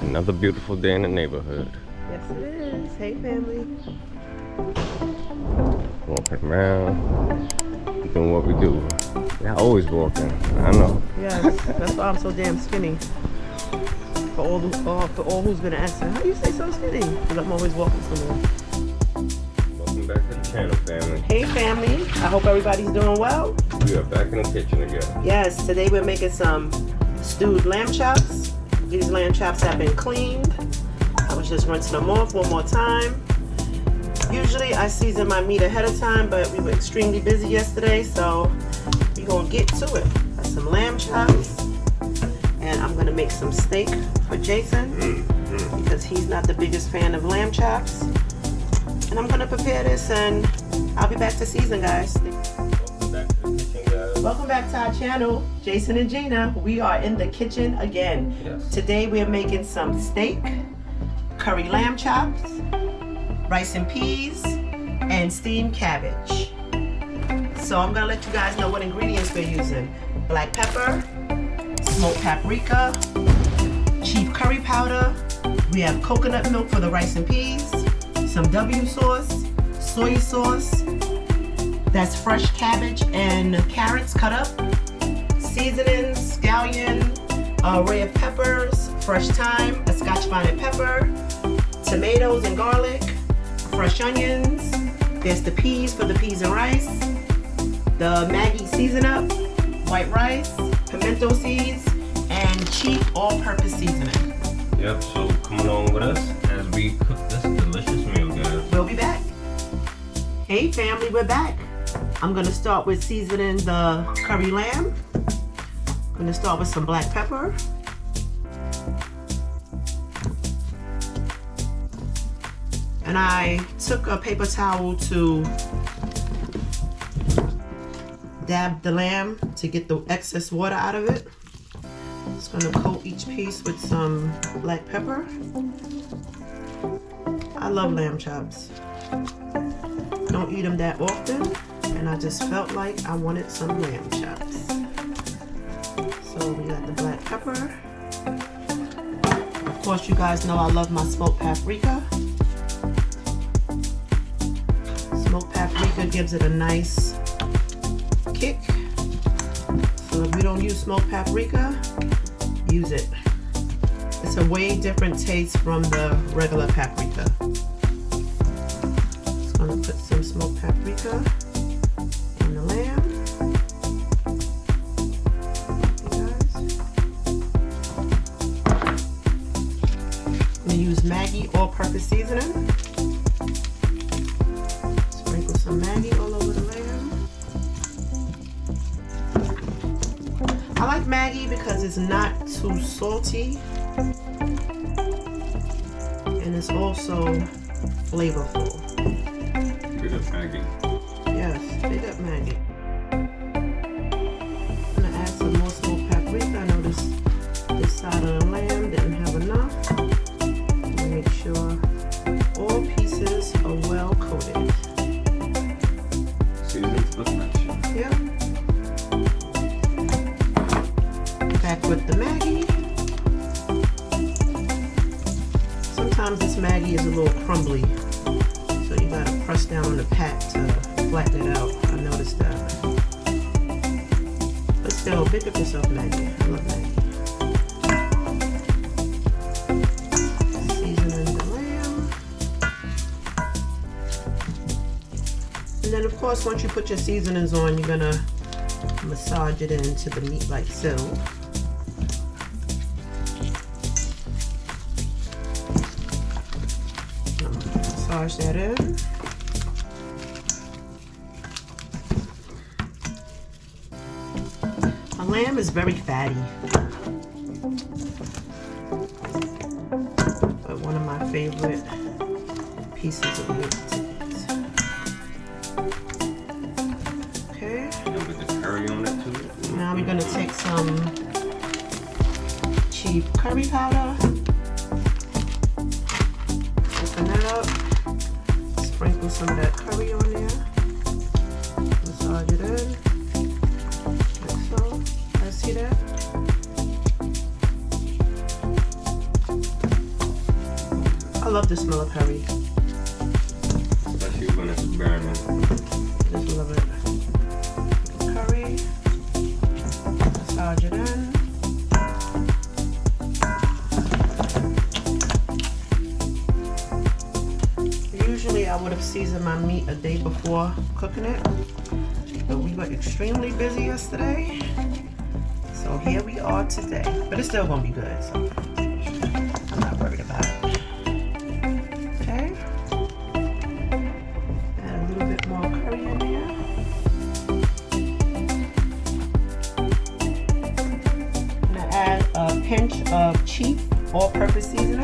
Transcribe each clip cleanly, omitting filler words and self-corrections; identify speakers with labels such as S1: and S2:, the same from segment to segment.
S1: Another beautiful day in the neighborhood.
S2: Yes, it is. Hey, family.
S1: Walking around, doing what we do. Yeah, always walking. I know.
S2: Yes, that's why I'm so damn skinny. For all who's been asking, how do you stay so skinny? Because I'm always walking somewhere.
S1: Welcome back to the channel, family.
S2: Hey, family. I hope everybody's doing well.
S1: We are back in the kitchen again.
S2: Yes, today we're making some stewed lamb chops. These lamb chops have been cleaned. I was just rinsing them off one more time. Usually I season my meat ahead of time, but we were extremely busy yesterday, so we're gonna get to it. Got some lamb chops, and I'm gonna make some steak for Jason because he's not the biggest fan of lamb chops. And I'm gonna prepare this, and I'll be back to season, guys.
S1: Welcome back to the kitchen, guys.
S2: Welcome back to our channel, Jason and Gina. We are in the kitchen again.
S1: Yes.
S2: Today we're making some steak, curry lamb chops, rice and peas, and steamed cabbage. So I'm gonna let you guys know what ingredients we're using. Black pepper, smoked paprika, cheap curry powder. We have coconut milk for the rice and peas, some W sauce, soy sauce, that's fresh cabbage and carrots cut up, seasonings, scallion, array of peppers, fresh thyme, a scotch bonnet pepper, tomatoes and garlic, fresh onions. There's the peas for the peas and rice, the Maggi season up, white rice, pimento seeds, and cheap all-purpose seasoning.
S1: Yep, so come along with us as we cook this delicious meal, guys.
S2: We'll be back. Hey family, we're back. I'm gonna start with seasoning the curry lamb. I'm gonna start with some black pepper. And I took a paper towel to dab the lamb to get the excess water out of it. Just gonna coat each piece with some black pepper. I love lamb chops. Don't eat them that often, and I just felt like I wanted some lamb chops. So we got the black pepper. Of course, you guys know I love my smoked paprika. Smoked paprika gives it a nice kick. So if you don't use smoked paprika, use it. It's a way different taste from the regular paprika. Just gonna put some smoked paprika on the lamb. You guys. I'm gonna use Maggi all-purpose seasoning. Sprinkle some Maggi all over the lamb. I like Maggi because it's not too salty, and it's also flavorful.
S1: Big up Maggi.
S2: Yes, big up Maggi. I'm gonna add some more smoked paprika. I know this side of the lamb didn't have enough. I'm gonna make sure all pieces are well coated.
S1: Season to perfection.
S2: Yep. Back with the Maggi. Sometimes this Maggi is a little crumbly, so you gotta press down on the pat to flatten it out. I noticed that. But still, pick up yourself, Maggi. I love Maggi. Seasoning the lamb. And then, of course, once you put your seasonings on, you're gonna massage it into the meat like so. Massage that in. A lamb is very fatty, but one of my favorite pieces of meat to eat. Okay.
S1: And with the curry on it too.
S2: Now we're gonna take some cheap curry powder. Open that up. Sprinkle some of that curry on there. Massage it in. Like so. Let's see that. love the smell of curry.
S1: Especially when it's burning.
S2: Just love it. Curry. Massage it in. Usually I would have seasoned my meat a day before cooking it, but we were extremely busy yesterday, so here we are today. But it's still gonna be good, so I'm not worried about it. Okay, add a little bit more curry in there. I'm gonna add a pinch of cheap all-purpose seasoning.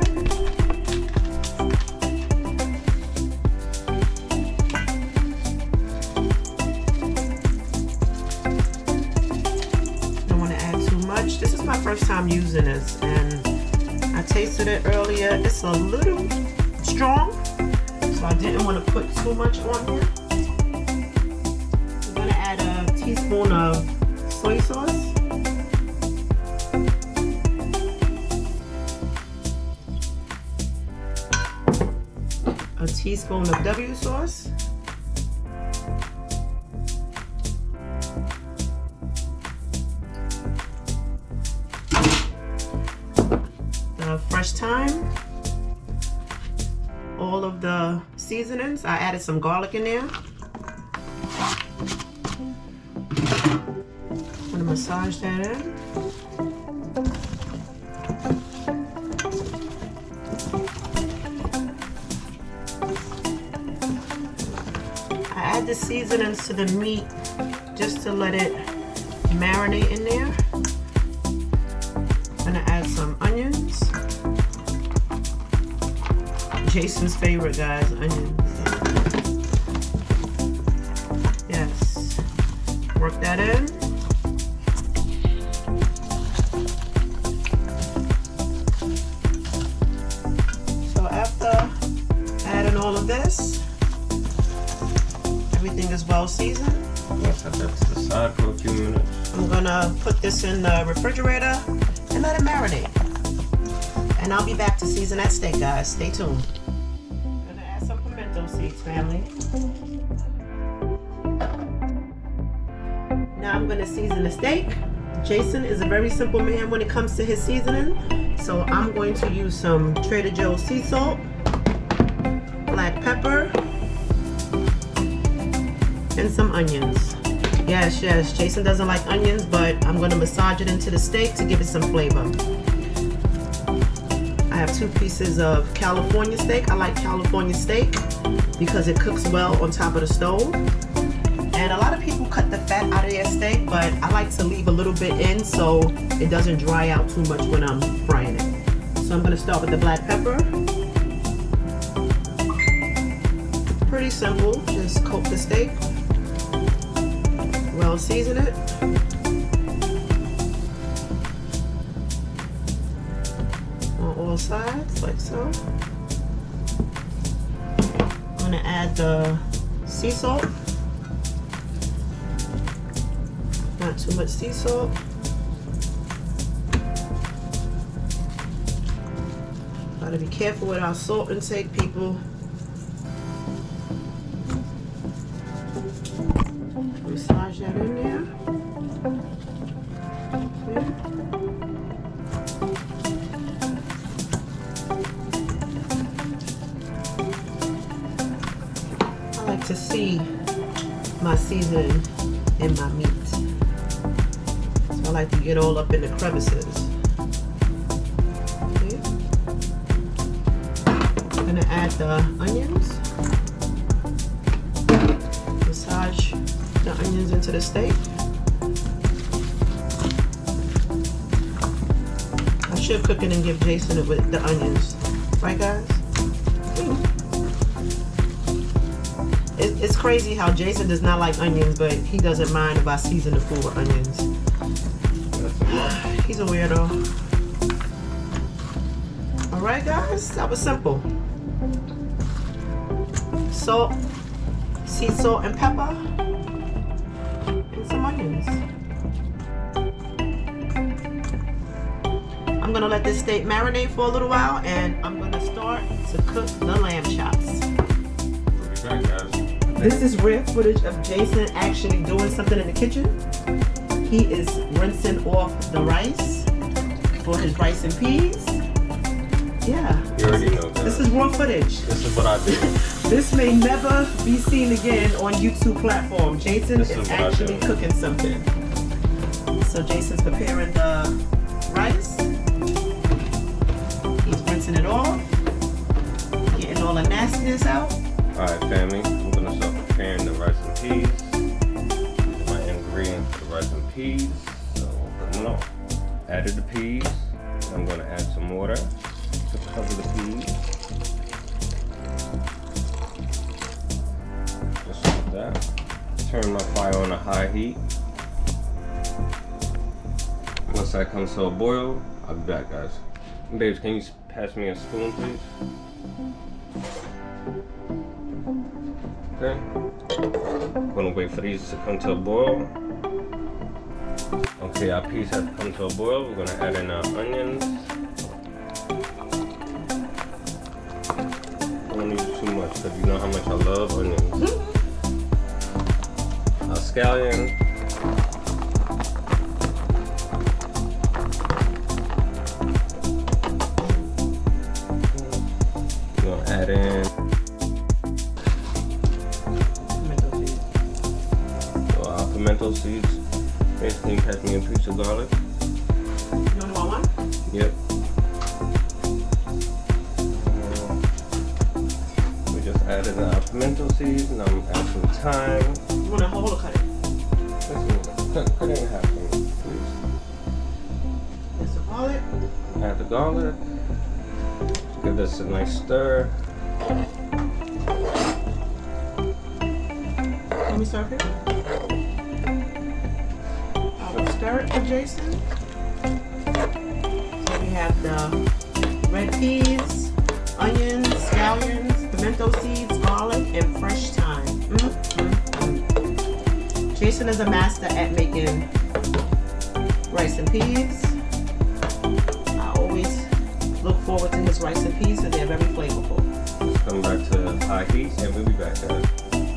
S2: This is my first time using this, and I tasted it earlier. It's a little strong, so I didn't want to put too much on here. I'm going to add a teaspoon of soy sauce. A teaspoon of W sauce. Fresh thyme, all of the seasonings. I added some garlic in there. I'm gonna massage that in. I add the seasonings to the meat just to let it marinate in there. I'm gonna add some onions. Jason's favorite, guys, onions. Yes. Work that in. So after adding all of this, everything is well seasoned.
S1: I'll set that to the side for a few minutes.
S2: I'm gonna put this in the refrigerator and let it marinate. And I'll be back to season that steak, guys. Stay tuned. I'm gonna add some pimento seeds, family. Now I'm gonna season the steak. Jason is a very simple man when it comes to his seasoning. So I'm going to use some Trader Joe's sea salt, black pepper, and some onions. Yes, Jason doesn't like onions, but I'm gonna massage it into the steak to give it some flavor. I have 2 pieces of California steak. I like California steak because it cooks well on top of the stove. And a lot of people cut the fat out of their steak, but I like to leave a little bit in so it doesn't dry out too much when I'm frying it. So I'm gonna start with the black pepper. Pretty simple, just coat the steak. Well, season it. On all sides, like so. I'm gonna add the sea salt. Not too much sea salt. Gotta be careful with our salt intake, people. Massage that in there. Okay. I like to see my seasoning in my meat. So I like to get all up in the crevices. Okay. I'm gonna add the onions. Massage the onions into the steak. I should cook it and give Jason it with the onions. Right, guys? It's crazy how Jason does not like onions, but he doesn't mind if I season the food with onions. He's a weirdo. Alright, guys, that was simple. Salt, sea salt and pepper, and some onions. I'm I'm gonna let this steak marinate for a little while, and I'm gonna start to cook the lamb chops.
S1: We'll be back, guys.
S2: This is rare footage of Jason actually doing something in the kitchen. He is rinsing off the rice for his rice and peas. Yeah.
S1: You already know that.
S2: This is raw footage.
S1: This is what I do.
S2: This may never be seen again on YouTube platform. Jason
S1: This
S2: is
S1: is what I
S2: actually
S1: do.
S2: cooking something. So Jason's preparing the rice. He's rinsing it off, getting all the nastiness out.
S1: Alright, family. I'm gonna start preparing the rice and peas. These are my ingredients for the rice and peas. So put them on. Added the peas. I'm gonna add some water to cover the peas. Just like that. Turn my fire on a high heat. Once that comes to a boil, I'll be back, guys. Babes, can you pass me a spoon, please? Okay. I'm gonna wait for these to come to a boil. Okay, our peas have come to a boil. We're gonna add in our onions. Don't need too much because you know how much I love onions. Our scallion. We're gonna add in pimento seeds. Basically, pass me a piece of garlic.
S2: You only want one?
S1: Yep. We just added our pimento seeds. Now I'm adding some thyme.
S2: You want a whole or cut it?
S1: Cut it in half for me, please.
S2: There's the garlic.
S1: Add the garlic. Give this a nice stir.
S2: Let me start here. I will stir it for Jason. So we have the red peas, onions, scallions, pimento seeds, garlic, and fresh thyme. Jason is a master at making rice and peas. I always look forward to his rice and peas because they're very flavorful.
S1: Let's come back to high heat and we'll be back, guys.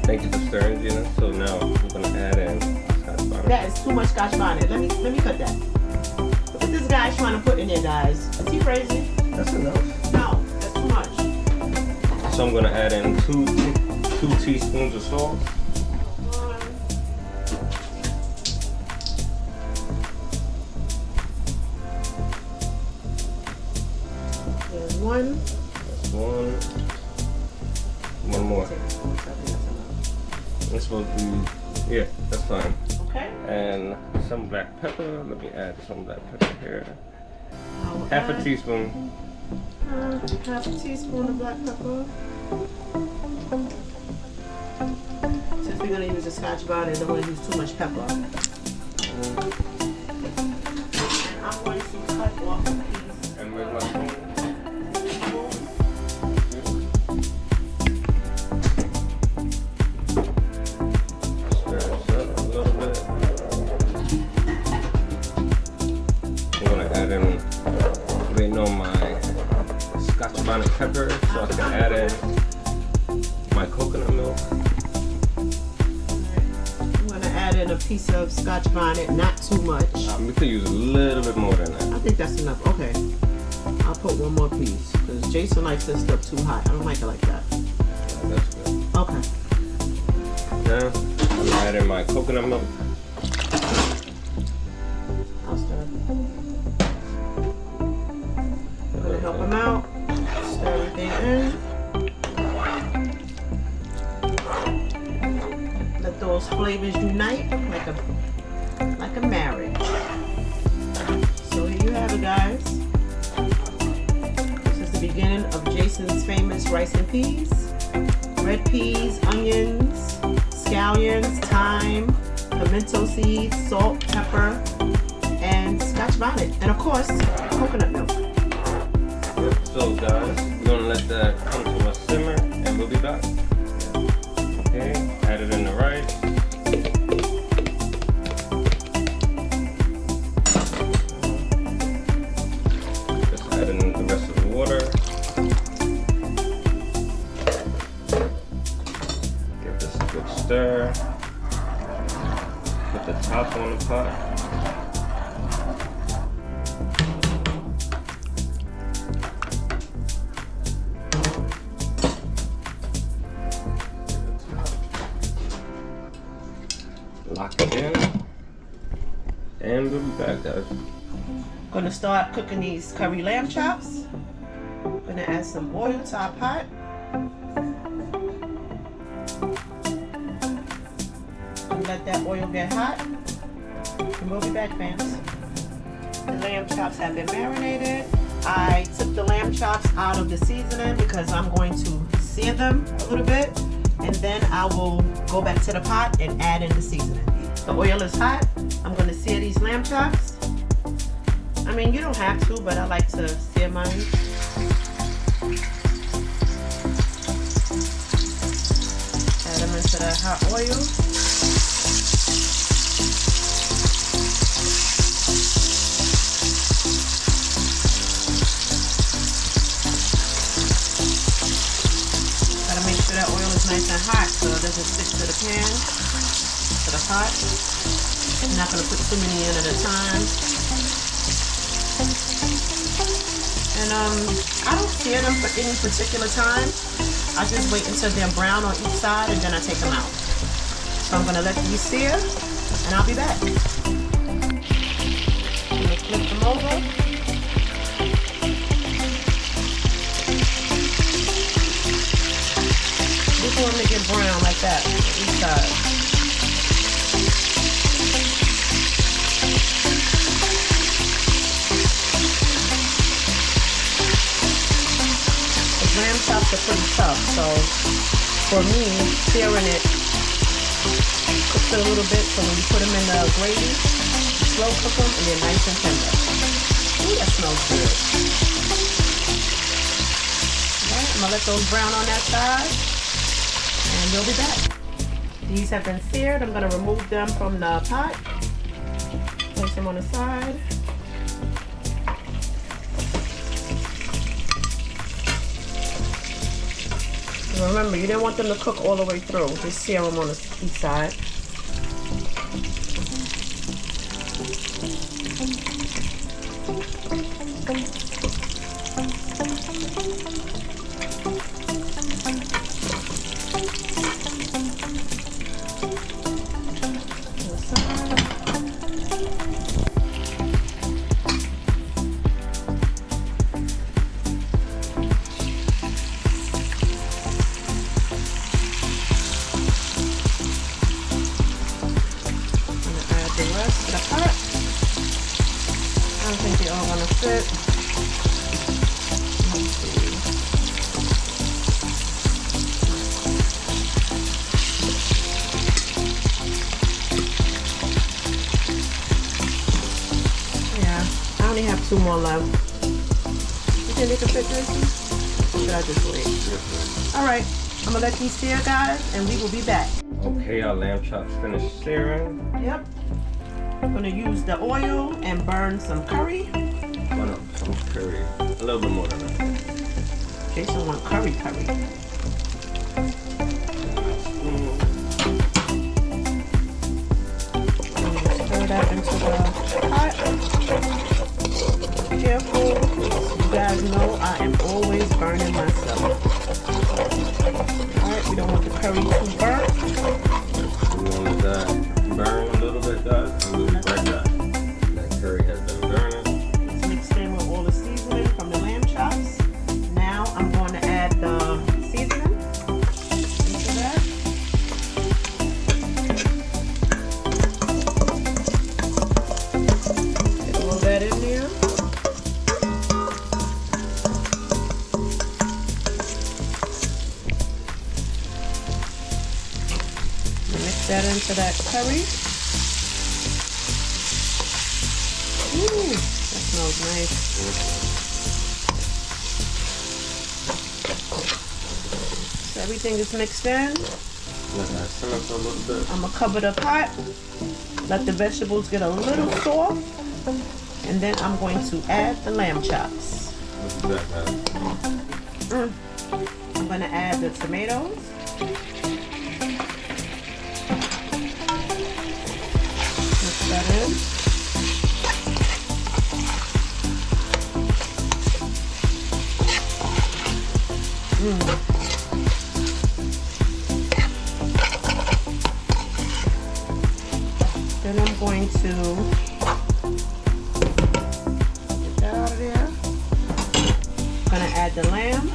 S1: Thank you for stirring, Gina. So now we're gonna add in Scotch bonnet.
S2: That is too much Scotch bonnet. Let me cut that. Look what this guy's trying to put in there, guys. Is he crazy?
S1: That's enough.
S2: No, that's too much.
S1: So I'm gonna add in two teaspoons of salt.
S2: There's one.
S1: That's one. One more. It's supposed to be, yeah, that's fine.
S2: Okay.
S1: And some black pepper. Let me add some black pepper here.
S2: I'll
S1: Half a
S2: add,
S1: teaspoon.
S2: half a teaspoon of black pepper. Since we're gonna use a Scotch bonnet, I don't want to use too much pepper. And I'm going to cut off the piece.
S1: And where's my spoon? Stir this up a little bit. I'm gonna add in, waiting on my Scotch bonnet pepper so I can add in my coconut milk.
S2: I'm gonna add in a piece of Scotch bonnet, not too much.
S1: We could use a little bit more than that.
S2: I think that's enough. Okay. I'll put one more piece because Jason likes this stuff too hot. I don't like it like that.
S1: That's good.
S2: Okay.
S1: Now, I'm gonna add in my coconut milk.
S2: I'll stir. I'm gonna help him out. Stir everything in. Let those flavors unite like a marriage. So here you have it, guys. This is the beginning of Jason's famous rice and peas. Red peas, onions, scallions, thyme, pimento seeds, salt, pepper, and Scotch bonnet. And of course, coconut milk.
S1: Yep. So guys, we're gonna let that come to a simmer and we'll be back. Okay, add it in the rice. chops on the pot. Lock it in. And we'll be back, guys.
S2: Gonna start cooking these curry lamb chops. Gonna add some oil to our pot. And let that oil get hot. And we'll be back, fans. The lamb chops have been marinated. I took the lamb chops out of the seasoning because I'm going to sear them a little bit. And then I will go back to the pot and add in the seasoning. The oil is hot. I'm gonna sear these lamb chops. I mean, you don't have to, but I like to sear mine. Add them into the hot oil. Gotta make sure that oil is nice and hot so it doesn't stick to the pan, to the pot. I'm not gonna put too many in at a time. And I don't sear them for any particular time. I just wait until they're brown on each side and then I take them out. So I'm gonna let these sear and I'll be back. I'm gonna flip them over. Just want them to get brown like that on each side. Lamb chops are pretty tough, so for me, searing it cooks it a little bit, so when you put them in the gravy, you slow cook them and they're nice and tender. Ooh, that smells good. Alright, I'm gonna let those brown on that side, and we'll be back. These have been seared. I'm gonna remove them from the pot, place them on the side. Remember, you didn't want them to cook all the way through. Just sear them on each side. I don't think they're all gonna fit. Let's see. Yeah, I only have 2 more left. You think they can fit, Jason? Or should I just wait? Alright, I'm gonna let these sear, guys, and we will be back.
S1: Okay, our lamb chops finished searing.
S2: Yep. I'm gonna use the oil and burn some curry.
S1: Burn up some curry. A little bit more than that.
S2: Jason wants curry. Stir that into the pot. Be careful. You guys know I am always burning myself. Alright, we don't want the curry too burnt.
S1: We want that burn a little bit, guys. And we'll be right back. That curry has been burning.
S2: It's mixed in with all the seasoning from the lamb chops. Now I'm going to add the seasoning into that. Get all that in there. Mix that into that curry. Ooh, that smells nice. So everything is mixed in.
S1: Let that simmer for a little bit.
S2: I'm gonna cover the pot, let the vegetables get a little soft, and then I'm going to add the lamb chops.
S1: Look at that, guys.
S2: I'm gonna add the tomatoes. good. Then I'm going to get that out of there. I'm gonna add the lamb.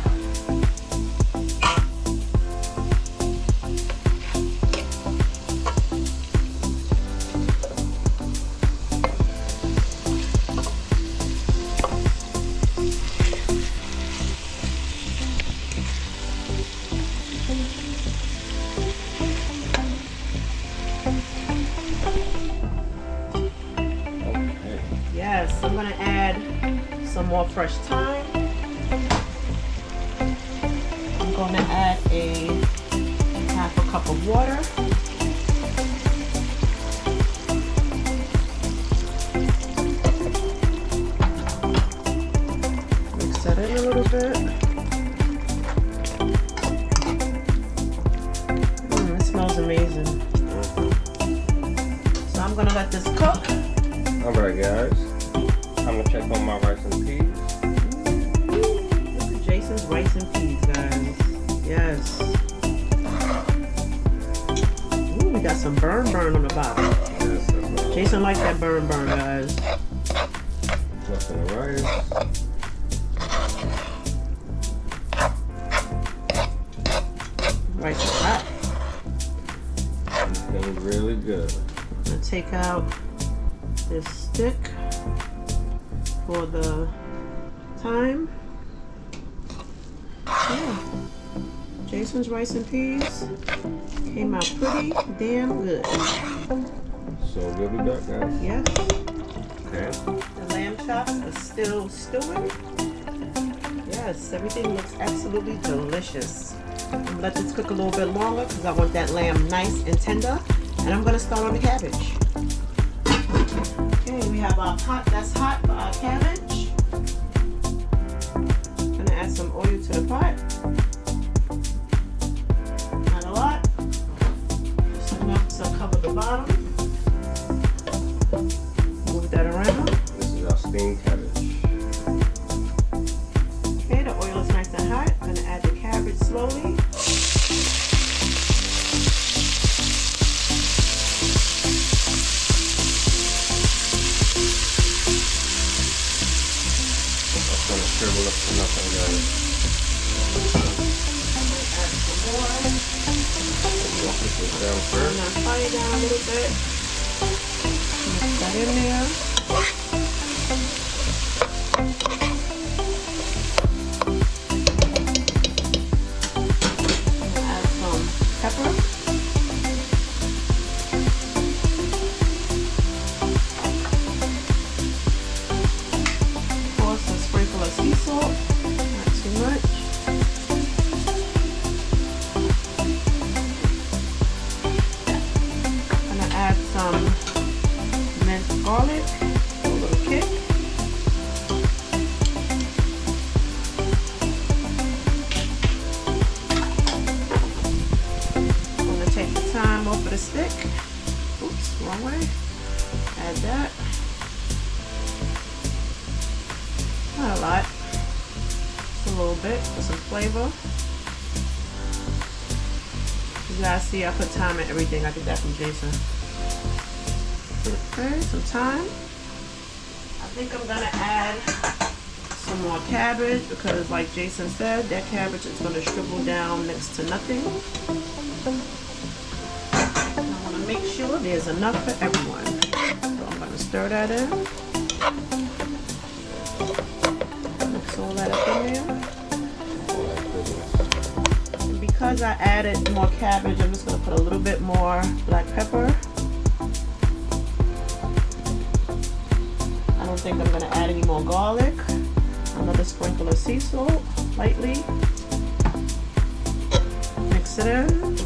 S2: Yes, I'm gonna add some more fresh thyme. I'm gonna add a half a cup of water. Mix that in a little bit. It smells amazing. So I'm gonna let this cook.
S1: Alright guys, I'm gonna check on my rice and peas.
S2: This is Jason's rice and peas, guys. Yes. Ooh, we got some burn on the bottom.
S1: Yes, that's what
S2: Jason likes that burn, guys.
S1: fluffing the rice.
S2: Rice is hot.
S1: It's getting really good.
S2: I'm gonna take out this stick for the thyme. Yeah. Jason's rice and peas came out pretty damn good.
S1: So good with that, guys.
S2: Yes.
S1: Okay.
S2: The lamb chops are still stewing. Yes, everything looks absolutely delicious. I'm gonna let this cook a little bit longer because I want that lamb nice and tender. And I'm gonna start on the cabbage. Okay, we have our pot that's hot for our cabbage. Gonna add some oil to the pot. Not a lot. Just enough to cover the bottom. Move that around.
S1: This is our steamed cabbage.
S2: Okay, the oil is nice and hot. I'm gonna add the cabbage slowly.
S1: Scribble up to nothing, guys.
S2: Add some more.
S1: We'll put this down
S2: Turn
S1: first.
S2: that fire down a little bit. Mix that in there. Add some pepper. Of course, a sprinkle of sea salt. Not too much. Add some minced garlic, a little kick. I'm going to take the thyme off of the stick. Oops, wrong way. Add that. Not a lot. Just a little bit for some flavor. You guys see I put thyme in everything. I get that from Jason. Okay, some thyme. I think I'm gonna add some more cabbage because like Jason said, that cabbage is gonna shrivel down next to nothing. And I wanna make sure there's enough for everyone. So I'm gonna stir that in. Mix all that up in there. Because I added more cabbage, I'm just going to put a little bit more black pepper. I don't think I'm going to add any more garlic. Another sprinkle of sea salt, lightly. Mix it in.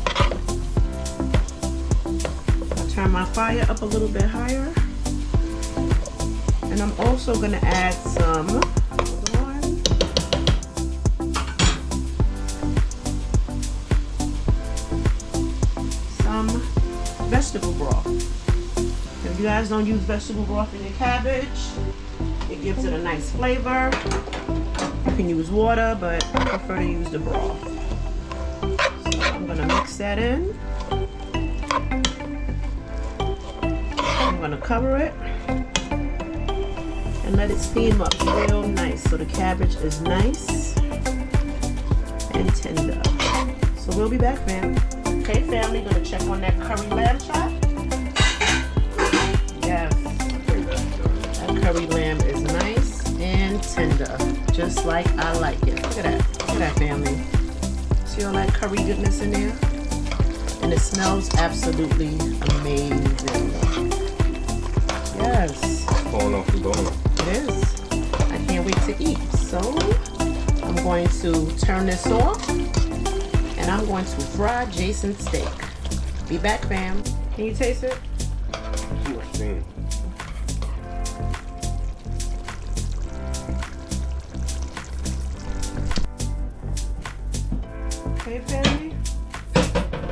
S2: I'll turn my fire up a little bit higher. And I'm also going to add some vegetable broth. I'm gonna you guys don't use vegetable broth in your cabbage, it gives it a nice flavor. You can use water, but I prefer to use the broth. So I'm gonna mix that in. I'm gonna cover it and let it steam up real nice so the cabbage is nice and tender. So we'll be back, fam. Okay, family, gonna check on that curry lamb chop. Yes, that curry lamb is nice and tender, just like I like it. Look at that. Look at that, family. See all that curry goodness in there? And it smells absolutely amazing. Yes.
S1: Falling off the bone.
S2: It is. I can't wait to eat. So I'm going to turn this off and I'm going to fry Jason's steak. Be back, fam. Can you taste it?
S1: Too much steam.
S2: Okay, family.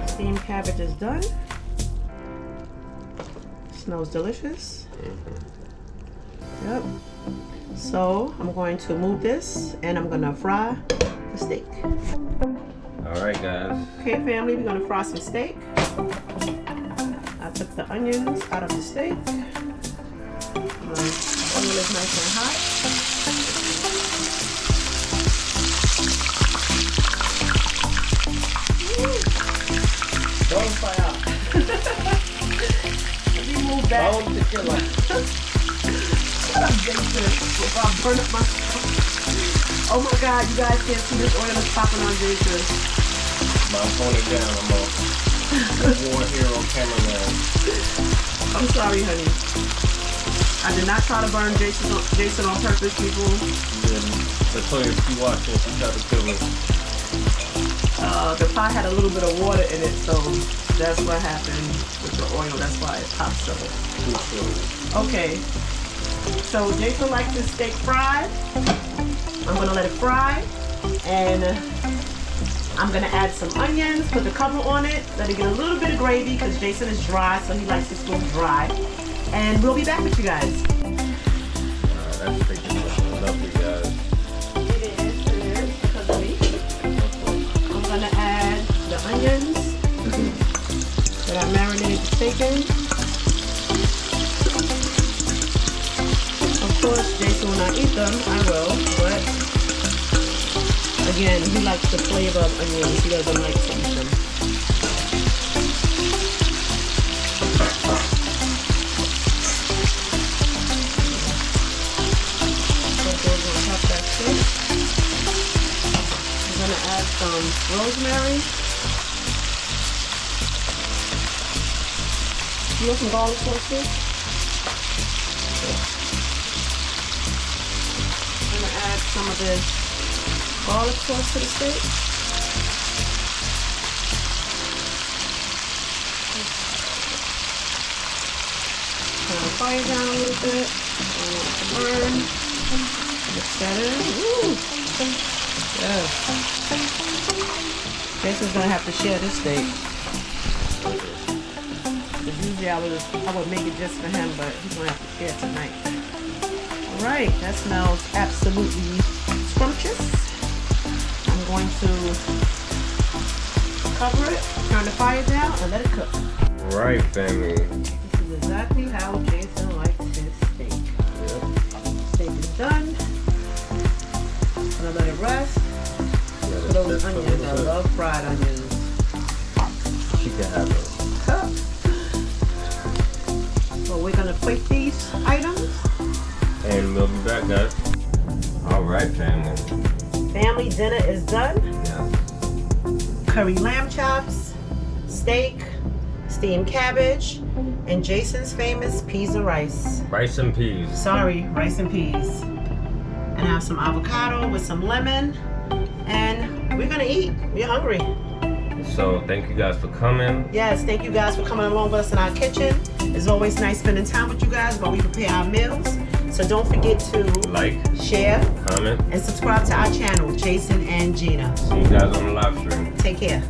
S2: Steamed cabbage is done. Smells delicious. Yep. So I'm going to move this and I'm gonna fry the steak.
S1: Alright, guys.
S2: Okay, family, we're gonna fry some steak. I took the onions out of the steak. The oil is nice and hot. Don't fire. Let me move back. Shut up, Jason. If I burn up my... Oh my God, you guys can't see this oil is popping on Jason.
S1: My phone is down. I'm a war hero cameraman.
S2: I'm sorry, honey. I did not try to burn Jason on purpose, people.
S1: The toilet she watching, she tried to kill me.
S2: The pot had a little bit of water in it, so that's what happened with the oil. That's why it popped so. Okay. So Jason likes his steak fried. I'm gonna let it fry, and I'm gonna add some onions, put the cover on it, let it get a little bit of gravy because Jason is dry, so he likes his food dry. And we'll be back with you guys.
S1: That steak is looking lovely, guys.
S2: It is because of me. I'm gonna add the onions that I marinated the steak in. Of course, Jason will not eat them. I will, but again, he likes the flavor of onions. He doesn't like to eat them. Put those on top of that steak. I'm gonna add some rosemary. You want some garlic sauce too? Add some of this garlic sauce to the steak. Turn the fire down a little bit. I want it to burn. Mix that in. Ooh. Yes. Jason's gonna have to share this steak. Because usually I would make it just for him, but he's gonna have to share tonight. Alright, that smells absolutely scrumptious. I'm going to cover it, turn the fire down, and let it cook.
S1: Right, family.
S2: This is exactly how Jason likes his steak.
S1: Yep.
S2: Steak is done. I'm gonna let it rest. Look at those onions. I love fried onions.
S1: She can have it.
S2: So we're gonna plate these items.
S1: And we'll be back, guys. Alright, family.
S2: Family dinner is done.
S1: Yes.
S2: Curry lamb chops, steak, steamed cabbage, and Jason's famous peas and rice.
S1: Rice and peas.
S2: Sorry, rice and peas. And I have some avocado with some lemon. And we're gonna eat. We're hungry.
S1: So thank you guys for coming.
S2: Yes, thank you guys for coming along with us in our kitchen. It's always nice spending time with you guys while we prepare our meals. So don't forget to
S1: Like,
S2: share,
S1: comment,
S2: and subscribe to our channel, Jason and Gina.
S1: see you guys on the live stream.
S2: Take care.